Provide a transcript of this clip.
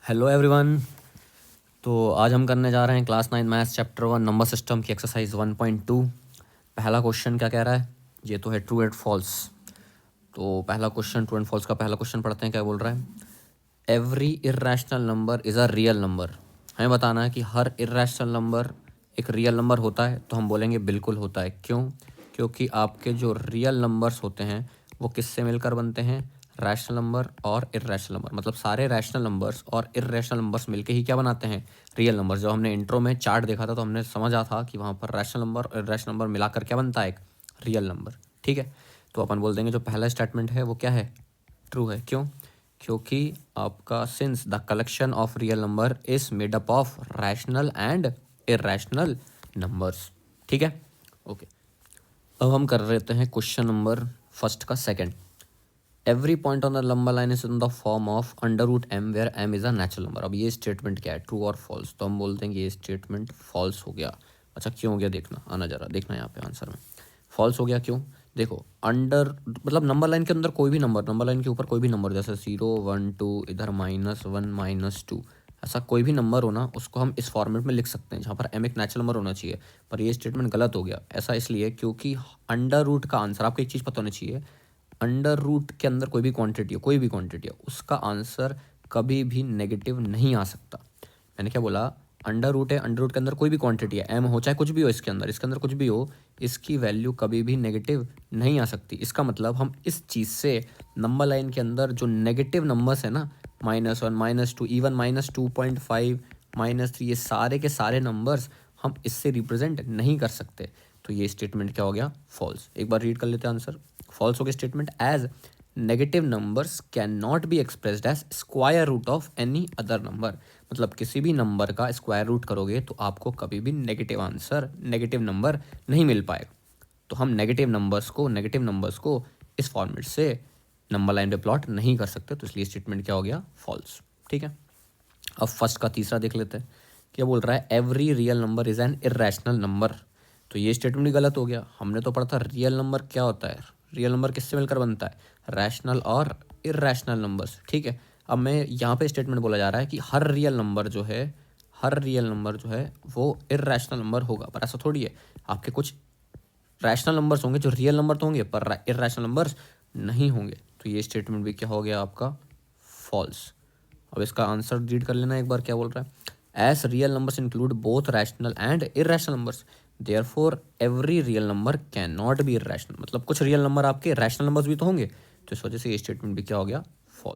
Hello everyone. तो आज हम करने जा रहे हैं class 9 maths chapter 1 number system की एक्सरसाइज 1.2। पहला क्वेश्चन क्या कह रहा है, ये तो है ट्रू एंड फॉल्स। तो पहला क्वेश्चन ट्रू एंड फॉल्स का पहला क्वेश्चन पढ़ते हैं। क्या बोल रहा है, every irrational number is a real number. हमें बताना है कि हर इर्रेशनल नंबर एक रियल नंबर होता है। तो हम बोलेंगे बिल्कुल होता है। क्यों? क्योंकि आपके जो रियल नंबर्स होते हैं वो किससे मिलकर बनते हैं, रैशनल नंबर और इर्रेशनल नंबर। मतलब सारे रैशनल नंबर्स और इर्रेशनल नंबर्स मिलके ही क्या बनाते हैं, रियल नंबर्स। जब हमने इंट्रो में चार्ट देखा था तो हमने समझा था कि वहाँ पर रैशनल नंबर और इर्रेशनल नंबर मिलाकर क्या बनता है, एक रियल नंबर। ठीक है, तो अपन बोल देंगे जो पहला स्टेटमेंट है वो क्या है, ट्रू है। क्यों? क्योंकि आपका since the collection of real number is made up of rational and irrational numbers. ठीक है, ओके। अब हम कर रहे हैं क्वेश्चन नंबर फर्स्ट का second. Every point on the number line is in the form of under root M where M is a natural number. अब ये स्टेटमेंट क्या है, ट्रू और फॉल्स? तो हम बोलते हैं कि ये स्टेटमेंट फॉल्स हो गया। अच्छा क्यों हो गया, देखना आना जरा, देखना यहाँ पे आंसर में फॉल्स हो गया। क्यों? देखो, अंडर मतलब नंबर लाइन के अंदर कोई भी नंबर, नंबर लाइन के ऊपर कोई भी नंबर, जैसे 0 1 2, इधर -1 -2, ऐसा कोई भी नंबर हो ना, उसको हम इस फॉर्मेट में लिख सकते हैं जहाँ पर एम एक नेचुरल नंबर होना चाहिए। पर ये स्टेटमेंट गलत हो गया। ऐसा इसलिए क्योंकि अंडर रूट का आंसर, आपको एक चीज़ पता होनी चाहिए, अंडर रूट के अंदर कोई भी क्वांटिटी हो, कोई भी क्वांटिटी हो, उसका आंसर कभी भी नेगेटिव नहीं आ सकता। मैंने क्या बोला, अंडर रूट है, अंडर रूट के अंदर कोई भी क्वांटिटी है, एम हो चाहे कुछ भी हो, इसके अंदर कुछ भी हो, इसकी वैल्यू कभी भी नेगेटिव नहीं आ सकती। इसका मतलब हम इस चीज़ से नंबर लाइन के अंदर जो नेगेटिव नंबर्स है ना, -1 -2, इवन -2.5 -3, ये सारे के सारे नंबर्स हम इससे रिप्रेजेंट नहीं कर सकते। तो ये स्टेटमेंट क्या हो गया, फॉल्स। एक बार रीड कर लेते हैं आंसर। फॉल्स हो गया statement, as negative numbers can not be expressed as square root of any other number. मतलब किसी भी नंबर का स्क्वायर रूट करोगे तो आपको कभी भी नेगेटिव आंसर, नेगेटिव नंबर नहीं मिल पाएगा। तो हम नेगेटिव नंबर्स को इस फॉर्मेट से नंबर लाइन पे प्लॉट नहीं कर सकते। तो इसलिए स्टेटमेंट क्या हो गया, फॉल्स। ठीक है, अब फर्स्ट का तीसरा देख लेते हैं। क्या बोल रहा है, every real number is an irrational number. तो ये स्टेटमेंट भी गलत हो गया। हमने तो पढ़ा था रियल नंबर क्या होता है, रियल नंबर किससे मिलकर बनता है, रैशनल और इर्रेशनल नंबर्स। ठीक है, अब मैं यहाँ पे स्टेटमेंट बोला जा रहा है कि हर रियल नंबर जो है, हर रियल नंबर जो है वो इर्रेशनल नंबर होगा। पर ऐसा थोड़ी है, आपके कुछ रैशनल नंबर्स होंगे जो रियल नंबर तो होंगे पर इर्रेशनल नंबर्स नहीं होंगे। तो ये स्टेटमेंट भी क्या हो गया आपका, फॉल्स। अब इसका आंसर रीड कर लेना एक बार। क्या बोल रहा है, S real numbers include both rational and irrational numbers, therefore every real number can not B irrational. मतलब कुछ रियल नंबर आपके रैशनल नंबर्स भी तो होंगे। तो इस वजह से ये स्टेटमेंट भी क्या हो गया,